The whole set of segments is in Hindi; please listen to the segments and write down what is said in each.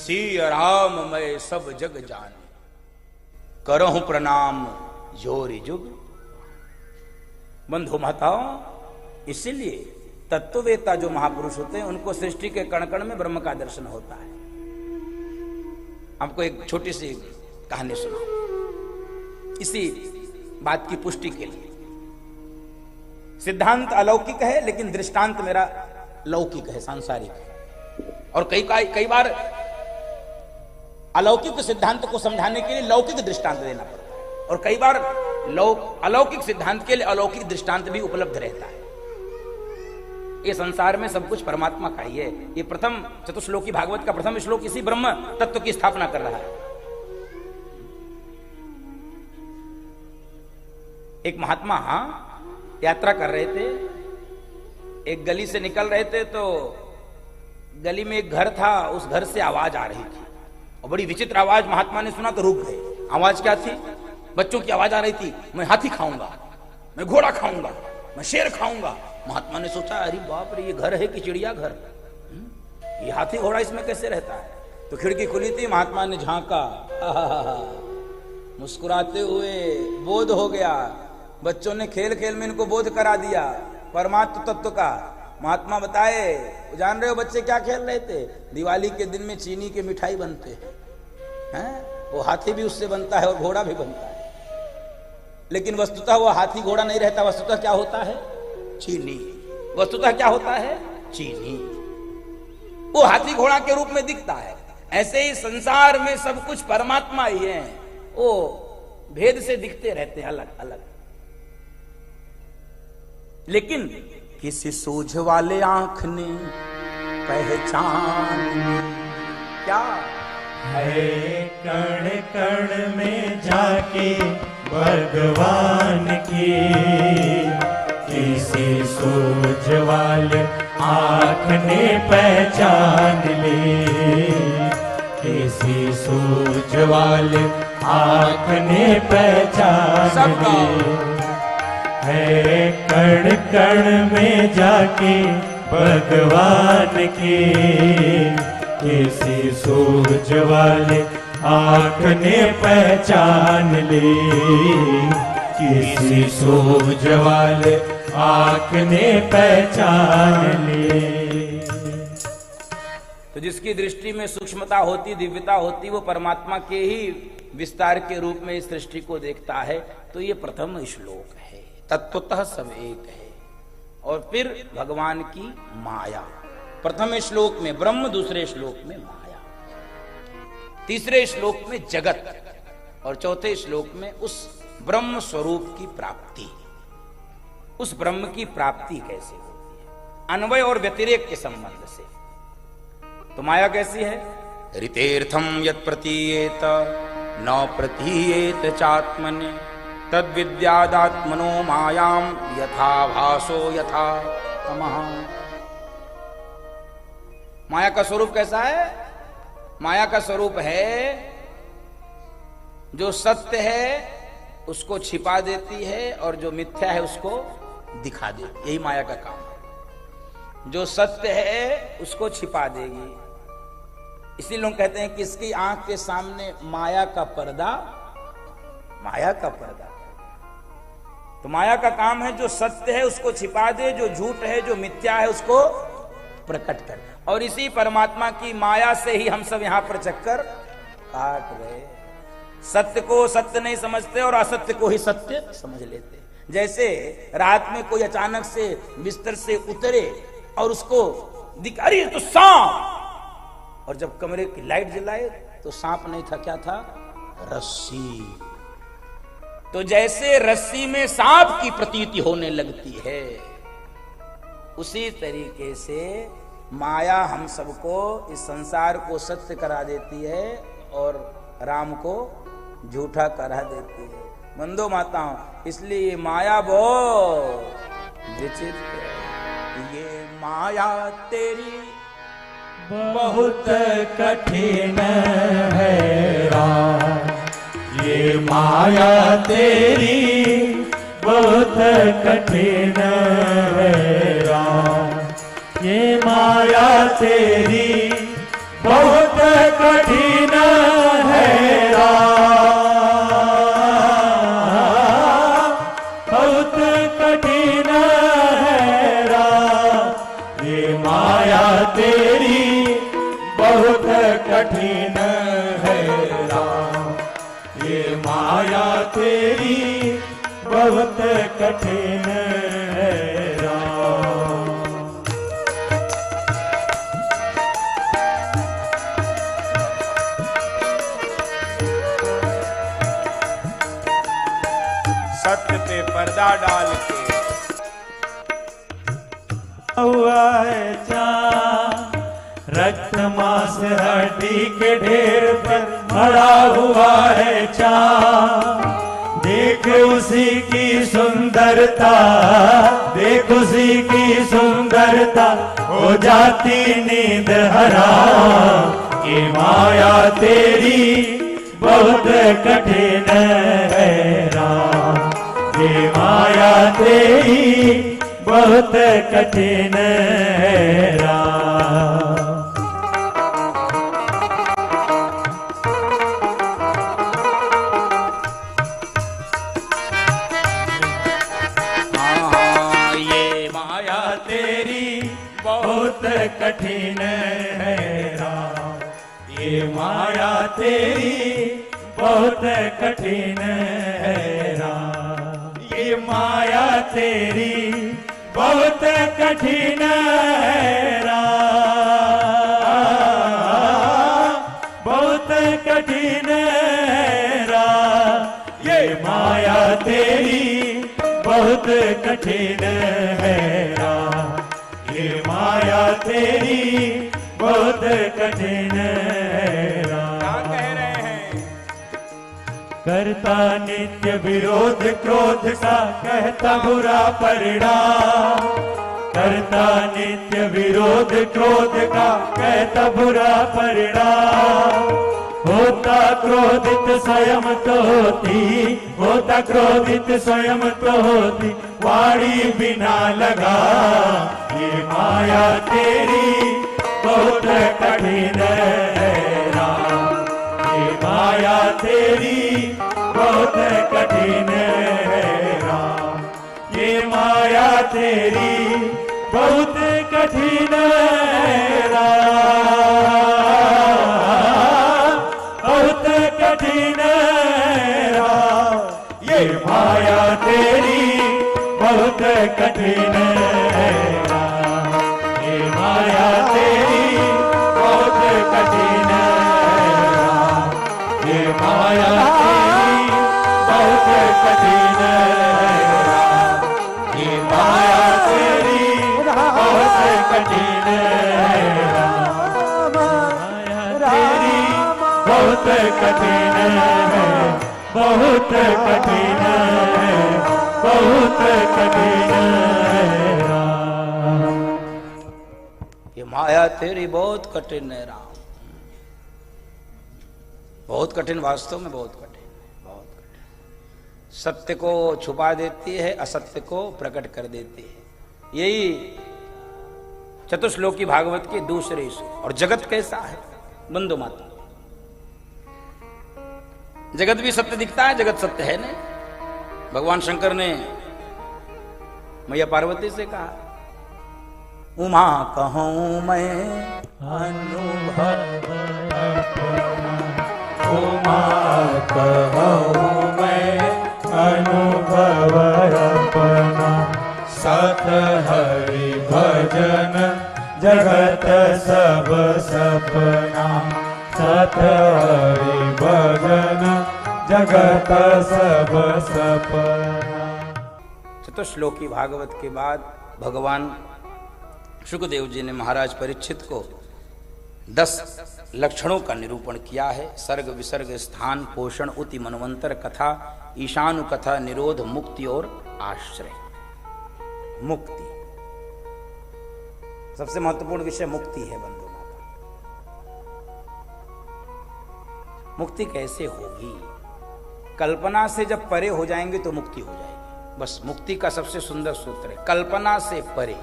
सिय राम मैं सब जग जान, करहूं प्रणाम जोरी जुग। बंधु माताओं, इसीलिए तत्ववेता जो महापुरुष होते हैं उनको सृष्टि के कण कण में ब्रह्म का दर्शन होता है। आपको एक छोटी सी कहानी सुनाऊं इसी बात की पुष्टि के लिए। सिद्धांत अलौकिक है लेकिन दृष्टांत मेरा लौकिक है, सांसारिक है। और कई बार अलौकिक सिद्धांत को समझाने के लिए लौकिक दृष्टांत देना पड़ता है, और कई बार अलौकिक सिद्धांत के लिए अलौकिक दृष्टांत भी उपलब्ध रहता है। ये संसार में सब कुछ परमात्मा का ही है। ये प्रथम चतुश्लोकी भागवत का प्रथम श्लोक इसी ब्रह्म तत्व की स्थापना कर रहा है। एक महात्मा यात्रा कर रहे थे, एक गली से निकल रहे थे तो गली में एक घर था, उस घर से आवाज आ रही थी और बड़ी विचित्र आवाज। महात्मा ने सुना तो रुक गए। आवाज क्या थी? बच्चों की आवाज आ रही थी, मैं हाथी खाऊंगा, मैं घोड़ा खाऊंगा, मैं शेर खाऊंगा। महात्मा ने सोचा, अरे बाप रे, ये घर है कि चिड़िया घर? ये हाथी घोड़ा इसमें कैसे रहता है? तो खिड़की खुली थी, महात्मा ने झांका, मुस्कुराते हुए बोध हो गया। बच्चों ने खेल खेल में इनको बोध करा दिया परमात्म तत्व का। महात्मा बताए, जान रहे हो बच्चे क्या खेल रहे थे? दिवाली के दिन में चीनी की मिठाई बनते हैं, वो हाथी भी उससे बनता है और घोड़ा भी बनता है। लेकिन वस्तुतः वो हाथी घोड़ा नहीं रहता, वस्तुतः क्या होता है? चीनी। वस्तुतः क्या होता है? चीनी। वो हाथी घोड़ा के रूप में दिखता है। ऐसे ही संसार में सब कुछ परमात्मा ही है, वो भेद से दिखते रहते हैं अलग अलग। लेकिन किसी सूझ वाले आंख ने पहचान क्या है, कण कण में जाके भगवान की, किसी सूझ वाले आँख ने पहचान ली, किसी सूझ वाले आँख ने पहचान ली। है कण कण में जाके भगवान की, किसी सूझ वाले आँख ने पहचान ली, किसी सूझ वाले आँख ने पहचान ली। तो जिसकी दृष्टि में सूक्ष्मता होती, दिव्यता होती, वो परमात्मा के ही विस्तार के रूप में इस सृष्टि को देखता है। तो ये प्रथम श्लोक है, तत्वतः सब एक है। और फिर भगवान की माया, प्रथम श्लोक में ब्रह्म, दूसरे श्लोक में माया, तीसरे श्लोक में जगत, और चौथे श्लोक में उस ब्रह्म स्वरूप की प्राप्ति। उस ब्रह्म की प्राप्ति कैसे होती है? अन्वय और व्यतिरेक के संबंध से। तो माया कैसी है? ऋतेर्थम यत् प्रतीयेत न प्रतीयेत चात्मने, तद विद्यादात्मनो मायाम यथा भासो यथा तमः। माया का स्वरूप कैसा है? माया का स्वरूप है जो सत्य है उसको छिपा देती है, और जो मिथ्या है उसको दिखा देगी। यही माया का काम है। जो सत्य है उसको छिपा देगी। इसी लोग कहते हैं कि इसकी आंख के सामने माया का पर्दा, माया का पर्दा। तो माया का काम है जो सत्य है उसको छिपा दे, जो झूठ है, जो मिथ्या है उसको प्रकट कर। और इसी परमात्मा की माया से ही हम सब यहां पर चक्कर काट रहे। सत्य को सत्य नहीं समझते और असत्य को ही सत्य समझ लेते। जैसे रात में कोई अचानक से बिस्तर से उतरे और उसको दिख, अरे तो सांप, और जब कमरे की लाइट जलाए तो सांप नहीं था, क्या था? रस्सी। तो जैसे रस्सी में सांप की प्रतीति होने लगती है, उसी तरीके से माया हम सबको, इस संसार को सत्य करा देती है और राम को झूठा करा देती है। बंदो माताओं, इसलिए माया बहुत विचित्र है। ये माया तेरी बहुत कठिन है राम, ये माया तेरी बहुत कठिन है राम, ये माया तेरी बहुत कठिन है राम, बहुत कठिन है राम, ये माया तेरी बहुत कठिन है राम, ये माया तेरी बहुत कठिन है राम। सत्य पे पर्दा डाल के हुआ है चाँद, रक्त मांस हड्डी के ढेर पर मरा हुआ है चाँद, देख उसी की सुंदरता, देख उसी की सुंदरता, हो जाती नींद हराम, ये माया तेरी बहुत कठिन है राम, ये माया तेरी बहुत कठिन है राम। बहुत कठिन है राम, ये माया तेरी बहुत कठिन है राम, ये माया तेरी बहुत कठिन है राम, बहुत कठिन है राम, ये माया तेरी बहुत कठिन है राम, ये माया तेरी बहुत कठिन है राम। क्या कह रहे हैं? करता नित्य विरोध क्रोध का, कहता बुरा परिणाम, करता नित्य विरोध क्रोध का, कहता बुरा परिणाम, होता क्रोधित स्वयं तो होती, होता क्रोधित स्वयं तो होती, वाणी बिना लगा, ये माया तेरी बहुत कठिन है राम, ये माया तेरी बहुत कठिन है राम, ये माया तेरी बहुत कठिन है राम, बहुत कठिन है राम, ये माया तेरी बहुत कठिन है राम, ये माया तेरी बहुत कठिन है राम, ये माया तेरी बहुत कठिन है राम, ये माया तेरी बहुत कठिन है राम, माया तेरी बहुत कठिन है, बहुत कठिन है, बहुत कठिन है राम। ये माया तेरी बहुत कठिन है राम, बहुत कठिन, वास्तव में बहुत कठिन है, बहुत कठिन। सत्य को छुपा देती है, असत्य को प्रकट कर देती है। यही चतुश्लोकी भागवत के दूसरे श्लोक। और जगत कैसा है बंधु माता? जगत भी सत्य दिखता है, जगत सत्य है नहीं। भगवान शंकर ने मैया पार्वती से कहा, उमा कहूं मैं अनुभव अपना, उमा कहूं मैं अनुभव अपना, सत हरि भजन जगत सब सपना, सत हरि भजन जगत सब सपना। चतुश्लोकी भागवत के बाद भगवान शुकदेव जी ने महाराज परीक्षित को 10 लक्षणों का निरूपण किया है। सर्ग विसर्ग स्थान पोषण उति मनवंतर कथा ईशानु कथा निरोध मुक्ति और आश्रय। मुक्ति सबसे महत्वपूर्ण विषय मुक्ति है बंधु माता। मुक्ति कैसे होगी? कल्पना से जब परे हो जाएंगे तो मुक्ति हो जाएगी। बस मुक्ति का सबसे सुंदर सूत्र है कल्पना से परे।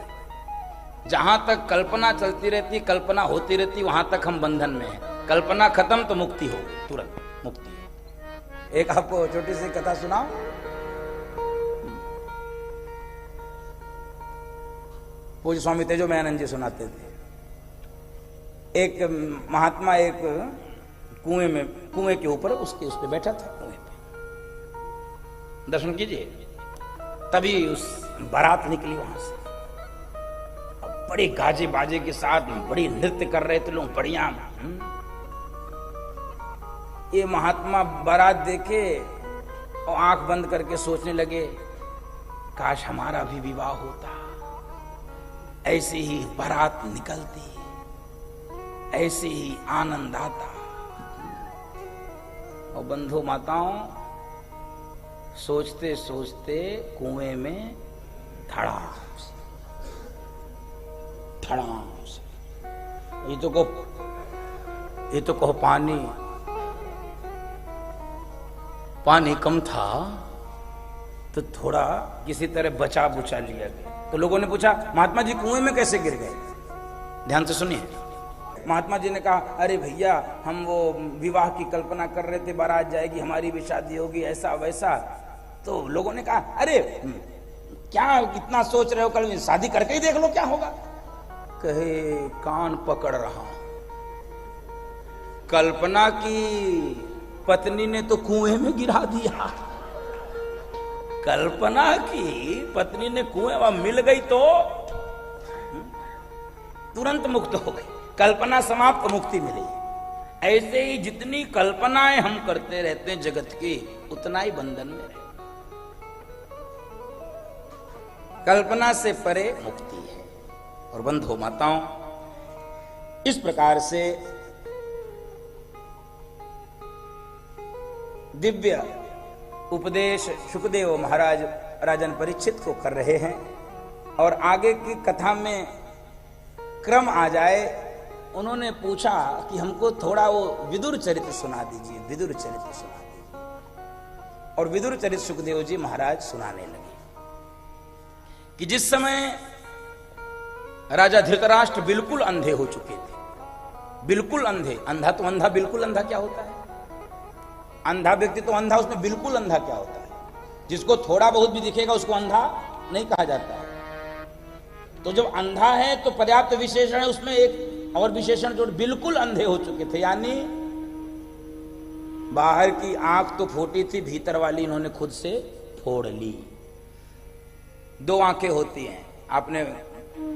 जहां तक कल्पना चलती रहती, कल्पना होती रहती, वहां तक हम बंधन में हैं। कल्पना खत्म तो मुक्ति हो, तुरंत मुक्ति। एक आपको छोटी सी कथा सुनाओ। पूज्य स्वामी तेजोमयानंद जी सुनाते थे। एक महात्मा एक कुएं के ऊपर उस पे बैठा था, कुएं पे दर्शन कीजिए। तभी उस बारात निकली वहां से, बड़े गाजे बाजे के साथ बड़ी नृत्य कर रहे थे लोग, बढ़िया। ये महात्मा बारात देखे और आंख बंद करके सोचने लगे, काश हमारा भी विवाह होता, ऐसे ही बारात निकलती, ऐसे ही आनंद आता। और बंधु माताओं, सोचते सोचते कुएं में धड़ाम से, ये तो कहो पानी कम था तो थोड़ा किसी तरह बचा बुचा लिया गया। तो लोगों ने पूछा, महात्मा जी कुएं में कैसे गिर गए? ध्यान से सुनिए। महात्मा जी ने कहा, अरे भैया, हम वो विवाह की कल्पना कर रहे थे, बारात जाएगी, हमारी भी शादी होगी, ऐसा वैसा। तो लोगों ने कहा, अरे क्या इतना सोच रहे हो, कल शादी करके ही देख लो क्या होगा। कहे, कान पकड़ रहा, कल्पना की पत्नी ने तो कुएं में गिरा दिया। कल्पना की पत्नी ने कुएं में मिल गई तो तुरंत मुक्त हो गई, कल्पना समाप्त, मुक्ति मिली। ऐसे ही जितनी कल्पनाएं हम करते रहते हैं जगत की, उतना ही बंधन में रहते। कल्पना से परे मुक्ति है। और बंधु माताओं, इस प्रकार से दिव्य उपदेश सुखदेव महाराज राजन परीक्षित को कर रहे हैं। और आगे की कथा में क्रम आ जाए, उन्होंने पूछा कि हमको थोड़ा वो विदुर चरित्र सुना दीजिए, विदुर चरित्र सुना दीजिए। और विदुर चरित्र सुखदेव जी महाराज सुनाने लगे कि जिस समय राजा धृतराष्ट्र बिल्कुल अंधे हो चुके थे, बिल्कुल अंधे, अंधा तो अंधा, बिल्कुल अंधा क्या होता है? अंधा व्यक्ति तो अंधा, उसमें बिल्कुल अंधा क्या होता है? जिसको थोड़ा बहुत भी दिखेगा उसको अंधा नहीं कहा जाता है। तो जब अंधा है तो पर्याप्त विशेषण है, उसमें एक और विशेषण जो बिल्कुल अंधे हो चुके थे, यानी बाहर की आंख तो फूटी थी, भीतर वाली इन्होंने खुद से फोड़ ली। दो आंखें होती हैं, आपने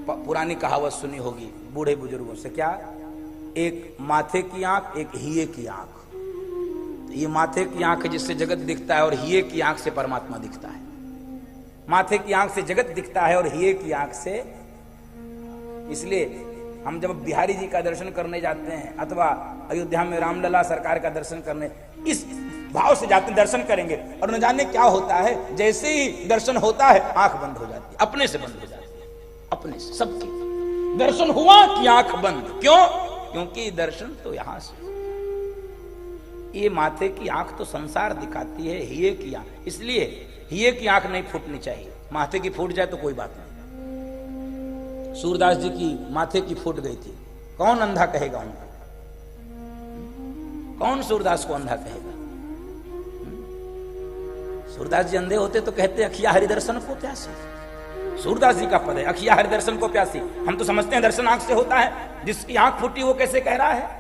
पुरानी कहावत सुनी होगी बूढ़े बुजुर्गों से, क्या? एक माथे की आंख, एक हिये की आंख। ये माथे की आंख है जिससे जगत दिखता है, और हिये की आंख से परमात्मा दिखता है। माथे की आंख से जगत दिखता है और हिये की आंख से। इसलिए हम जब बिहारी जी का दर्शन करने जाते हैं अथवा अयोध्या में रामलला सरकार का दर्शन करने, इस भाव से जाते, दर्शन करेंगे, और न जाने क्या होता है, जैसे ही दर्शन होता है आंख बंद हो जाती है, अपने से बंद हो जाती है, अपने से। सबकी दर्शन हुआ कि आंख बंद। क्यों? क्योंकि दर्शन तो यहां से। ये माथे की आंख तो संसार दिखाती है, हिये की आंख, इसलिए हिये की आंख नहीं फूटनी चाहिए। माथे की फूट जाए तो कोई बात नहीं। सूरदास जी की माथे की फूट गई थी, कौन अंधा कहेगा उनको? कौन सूरदास को अंधा कहेगा? सूरदास जी अंधे होते तो कहते अखिया हरि दर्शन को प्यासी। सूरदास जी का पद है अखिया हरि दर्शन को प्यासी। हम तो समझते हैं दर्शन आंख से होता है, जिसकी आंख फूटी वो कैसे कह रहा है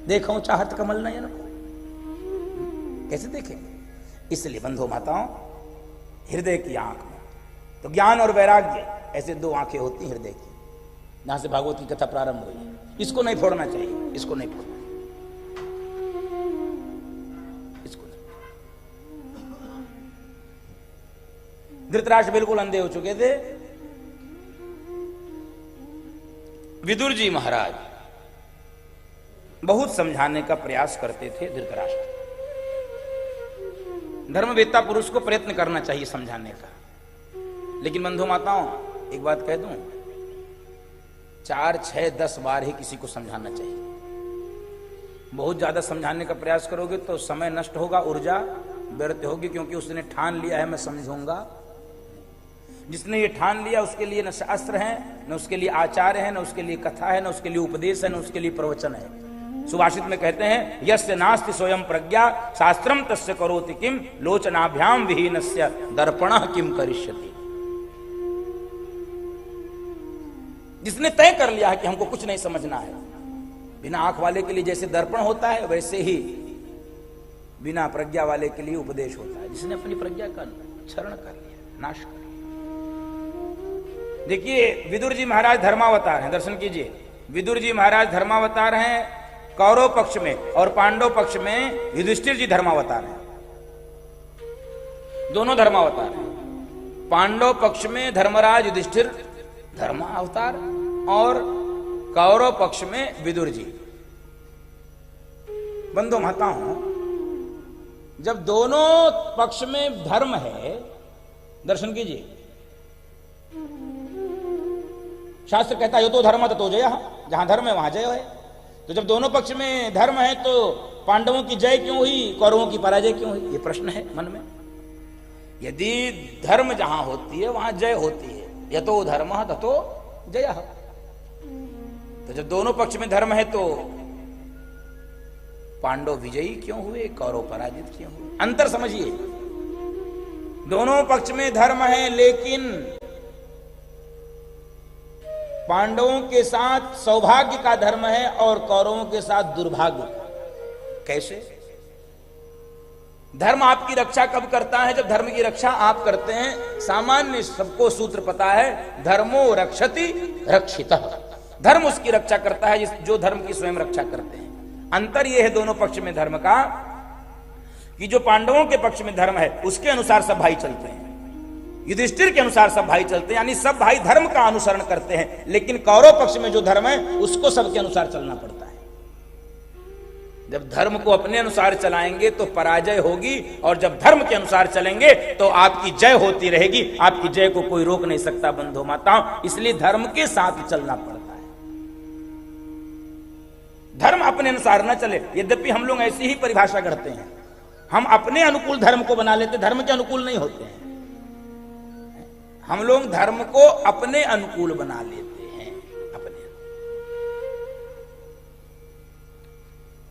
देखो चाहत कमल नयन को, कैसे देखेंगे? इसलिए बंधु माताओं, हृदय की आंख में तो ज्ञान और वैराग्य, ऐसे दो आंखें होती हृदय की, जहां से भागवत की कथा प्रारंभ हुई है। इसको नहीं फोड़ना चाहिए, इसको नहीं फोड़ना, इसको नहीं। धृतराष्ट्र बिल्कुल अंधे हो चुके थे। विदुर जी महाराज बहुत समझाने का प्रयास करते थे धृतराष्ट्र। धर्मवेत्ता पुरुष को प्रयत्न करना चाहिए समझाने का, लेकिन बंधु माताओं एक बात कह दूं, 4, 6, 10 बार ही किसी को समझाना चाहिए। बहुत ज्यादा समझाने का प्रयास करोगे तो समय नष्ट होगा, ऊर्जा व्यर्थ होगी, क्योंकि उसने ठान लिया है मैं समझूंगा। जिसने ये ठान लिया उसके लिए न शास्त्र है, न उसके लिए आचार्य है, न उसके लिए कथा है, न उसके लिए उपदेश है, न उसके लिए प्रवचन है। सुभाषित में कहते हैं, यस्य नास्ति स्वयं प्रज्ञा शास्त्रम तस्य करोति किम लोचनाभ्याम विहीनस्य दर्पणः किम करिष्यति। जिसने तय कर लिया है कि हमको कुछ नहीं समझना है, बिना आंख वाले के लिए जैसे दर्पण होता है वैसे ही बिना प्रज्ञा वाले के लिए उपदेश होता है। जिसने अपनी प्रज्ञा का क्षरण कर लिया, नाश कर लिया। देखिए विदुर जी महाराज धर्मावतार हैं, दर्शन कीजिए। विदुर जी महाराज धर्मावतार हैं कौरव पक्ष में, और पांडव पक्ष में युधिष्ठिर जी धर्मावतार हैं। दोनों धर्मावतार हैं। पांडव पक्ष में धर्मराज युधिष्ठिर धर्मावतार, और कौरव पक्ष में विदुर जी। बंधु माताओं, जब दोनों पक्ष में धर्म है, दर्शन कीजिए, शास्त्र कहता है यो तो धर्म तो जय, जहां धर्म है वहां जय है। तो जब दोनों पक्ष में धर्म है तो पांडवों की जय क्यों हुई, कौरवों की पराजय क्यों हुई? ये प्रश्न है मन में। यदि धर्म जहां होती है वहां जय होती है, यतो धर्म ततो जय। तो जब दोनों पक्ष में धर्म है तो पांडव विजयी क्यों हुए, कौरव पराजित क्यों हुए? अंतर समझिए। दोनों पक्ष में धर्म है, लेकिन पांडवों के साथ सौभाग्य का धर्म है और कौरवों के साथ दुर्भाग्य का। कैसे? धर्म आपकी रक्षा कब करता है? जब धर्म की रक्षा आप करते हैं। सामान्य सबको सूत्र पता है, धर्मो रक्षति रक्षितः। धर्म उसकी रक्षा करता है जो धर्म की स्वयं रक्षा करते हैं। अंतर यह है दोनों पक्ष में धर्म का, कि जो पांडवों के पक्ष में धर्म है उसके अनुसार सब भाई चलते हैं, युधिष्ठिर के अनुसार सब भाई चलते हैं, यानी सब भाई धर्म का अनुसरण करते हैं। लेकिन कौरव पक्ष में जो धर्म है उसको सबके अनुसार चलना पड़ता है। जब धर्म को अपने अनुसार चलाएंगे तो पराजय होगी, और जब धर्म के अनुसार चलेंगे तो आपकी जय होती रहेगी। आपकी जय को कोई रोक नहीं सकता बंधु माताओं। इसलिए धर्म के साथ चलना पड़ता है। धर्म अपने अनुसार न चले। यद्यपि हम लोग ऐसी ही परिभाषा करते हैं, हम अपने अनुकूल धर्म को बना लेते, धर्म के अनुकूल नहीं होते हैं। हम लोग धर्म को अपने अनुकूल बना लेते हैं। अपने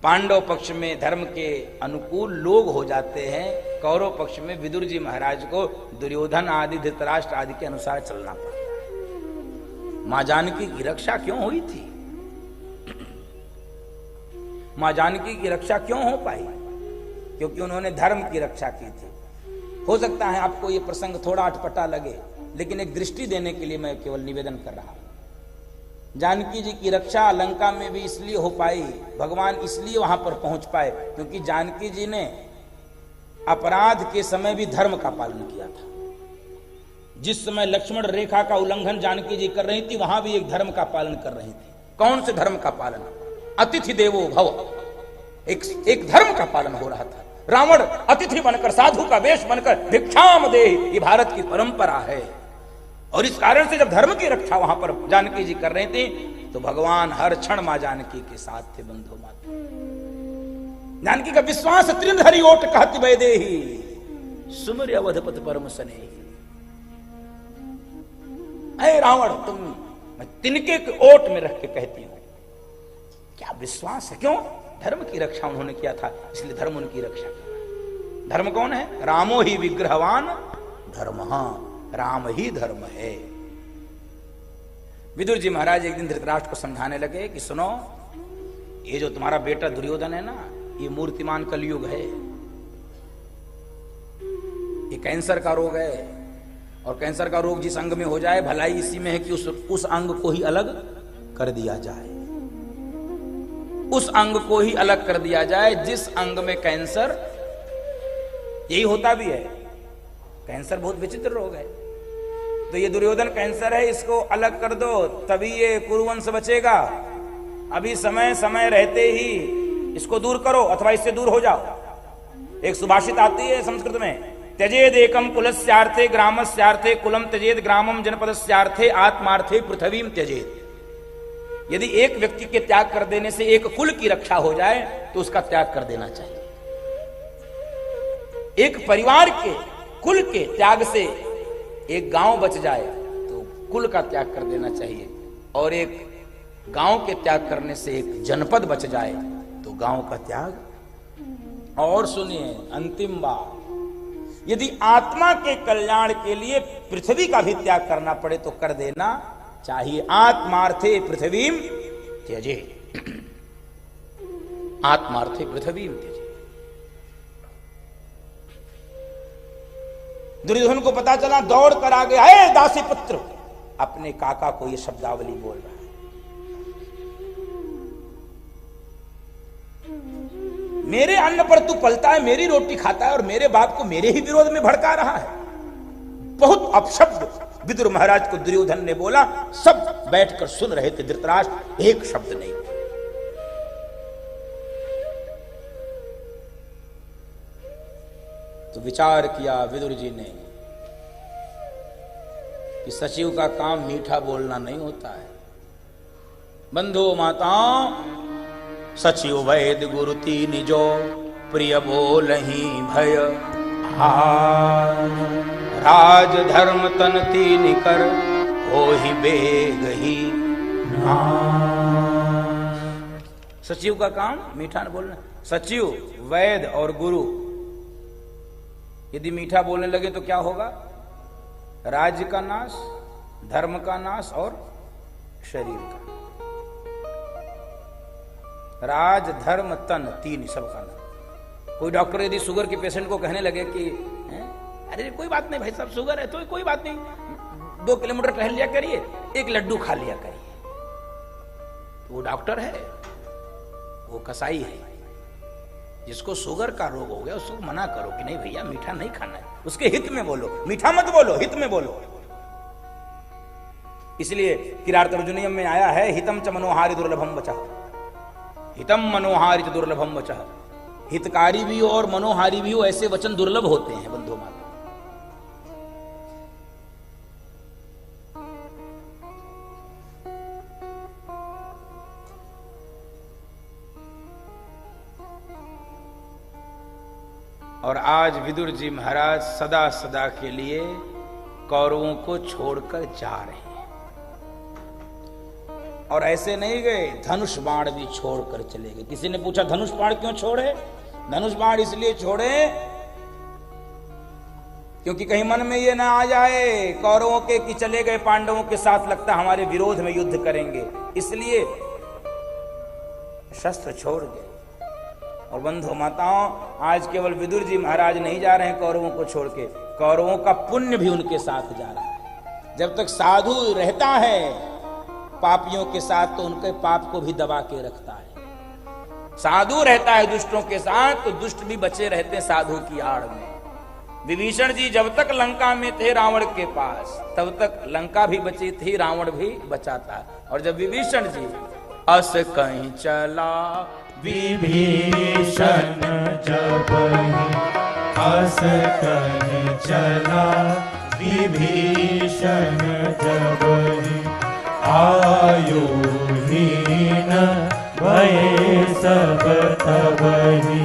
पांडव पक्ष में धर्म के अनुकूल लोग हो जाते हैं, कौरव पक्ष में विदुर जी महाराज को दुर्योधन आदि धृतराष्ट्र आदि के अनुसार चलना पड़ता है। मां जानकी की रक्षा क्यों हुई थी? मां जानकी की रक्षा क्यों हो पाई? क्योंकि उन्होंने धर्म की रक्षा की थी। हो सकता है आपको यह प्रसंग थोड़ा अटपटा लगे, लेकिन एक दृष्टि देने के लिए मैं केवल निवेदन कर रहा हूं। जानकी जी की रक्षा लंका में भी इसलिए हो पाई, भगवान इसलिए वहां पर पहुंच पाए, क्योंकि जानकी जी ने अपराध के समय भी धर्म का पालन किया था। जिस समय लक्ष्मण रेखा का उल्लंघन जानकी जी कर रही थी, वहां भी एक धर्म का पालन कर रही थी। कौन से धर्म का पालन? अतिथि देवो भव। एक धर्म का पालन हो रहा था। रावण अतिथि बनकर, साधु का वेश बनकर भिक्षाम दे, ये भारत की परंपरा है। और इस कारण से जब धर्म की रक्षा वहां पर जानकी जी कर रही थी, तो भगवान हर क्षण मां जानकी के साथ थे बंधु माता। जानकी का विश्वास त्रिनधरि ओट कहति वैदेही सुमर अवधपत परम स्नेही। अरे रावण, तुम मैं तिनके के ओट में रख के कहती हूं। क्या विश्वास है! क्यों? धर्म की रक्षा उन्होंने किया था, इसलिए धर्म उनकी रक्षा किया। धर्म कौन है? रामो ही विग्रहवान धर्म, राम ही धर्म है। विदुर जी महाराज एक दिन धृतराष्ट्र को समझाने लगे कि सुनो, ये जो तुम्हारा बेटा दुर्योधन है ना, ये मूर्तिमान कलयुग है। ये कैंसर का रोग है, और कैंसर का रोग जिस अंग में हो जाए, भलाई इसी में है कि उस अंग को ही अलग कर दिया जाए। उस अंग को ही अलग कर दिया जाए जिस अंग में कैंसर। यही होता भी है। कैंसर बहुत विचित्र रोग है। तो ये दुर्योधन कैंसर है, इसको अलग कर दो, तभी ये कुरुवंश बचेगा। अभी समय रहते ही इसको दूर करो, अथवा इससे दूर हो जाओ। एक सुभाषित आती है संस्कृत में, त्यजेद एकम कुलस्यार्थे ग्रामस्यार्थे कुलम त्यजेद ग्रामम जनपदस्यार्थे आत्मार्थे पृथ्वीम त्यजेद। यदि एक व्यक्ति के त्याग कर देने से एक कुल की रक्षा हो जाए तो उसका त्याग कर देना चाहिए। एक परिवार के, कुल के त्याग से एक गांव बच जाए तो कुल का त्याग कर देना चाहिए, और एक गांव के त्याग करने से एक जनपद बच जाए तो गांव का त्याग। और सुनिए अंतिम बात, यदि आत्मा के कल्याण के लिए पृथ्वी का भी त्याग करना पड़े तो कर देना चाहिए। आत्मार्थे पृथ्वीम त्यजे, आत्मार्थे पृथ्वीम त्यजे। दुर्योधन को पता चला, दौड़ कर आ गया, हे दासी पुत्र, अपने काका को यह शब्दावली बोल रहा है। मेरे अन्न पर तू पलता है, मेरी रोटी खाता है और मेरे बाप को मेरे ही विरोध में भड़का रहा है। बहुत अपशब्द विदुर महाराज को दुर्योधन ने बोला। सब बैठकर सुन रहे थे, धृतराष्ट्र एक शब्द नहीं। तो विचार किया विदुर जी ने कि सचिव का काम मीठा बोलना नहीं होता है। बंधु माताओं, सचिव वैद गुरु तीन जो प्रिय बोलहि भय, राज धर्म तन तीन कर हो ही बेग ही। सचिव का काम मीठा न बोलना। सचिव, वैद और गुरु यदि मीठा बोलने लगे तो क्या होगा? राज्य का नाश, धर्म का नाश और शरीर का। राज धर्म तन तीन सबका नाश। कोई डॉक्टर यदि शुगर के पेशेंट को कहने लगे कि अरे कोई बात नहीं भाई साहब, शुगर है तो कोई बात नहीं, 2 किलोमीटर टहल लिया करिए, 1 लड्डू खा लिया करिए, तो वो डॉक्टर है? वो कसाई है। जिसको शुगर का रोग हो गया उसको मना करो कि नहीं भैया मीठा नहीं खाना है, उसके हित में बोलो, मीठा मत बोलो, हित में बोलो। इसलिए किरात अर्जुनियम में आया है, हितम च मनोहारि दुर्लभम वचः, हितम मनोहारि च दुर्लभम वचः। हितकारी भी हो और मनोहारी भी हो, ऐसे वचन दुर्लभ होते हैं बंधु माता। और आज विदुर जी महाराज सदा सदा के लिए कौरवों को छोड़कर जा रहे हैं। और ऐसे नहीं गए, धनुष बाण भी छोड़कर चले गए। किसी ने पूछा धनुष बाण क्यों छोड़े? धनुष बाण इसलिए छोड़े क्योंकि कहीं मन में ये ना आ जाए कौरवों के कि चले गए पांडवों के साथ, लगता हमारे विरोध में युद्ध करेंगे, इसलिए शस्त्र छोड़ गए। और बंधु माताओं, आज केवल विदुर जी महाराज नहीं जा रहे हैं कौरवों को छोड़ के, कौरवों का पुण्य भी उनके साथ जा रहा है। जब तक साधु रहता है पापियों के साथ तो उनके पाप को भी दबा के रखता है। साधु रहता है दुष्टों के साथ तो दुष्ट भी बचे रहते हैं साधु की आड़ में। विभीषण जी जब तक लंका में थे रावण के पास, तब तक लंका भी बची थी, रावण भी बचा था। और जब विभीषण जी अस कहीं चला, विभीषण जब अस कहीं चला, विभीषण जब आयु हीन भये सब तबहि,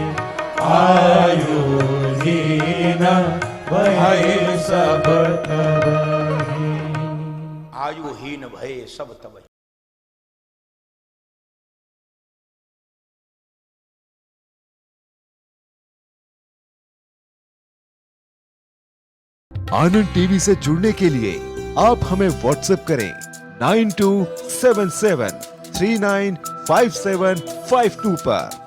आयु हीन भये सब तबहि, आयुहीन भये सब तबहि। आनंद टीवी से जुड़ने के लिए आप हमें व्हाट्सएप करें 9277395752 पर।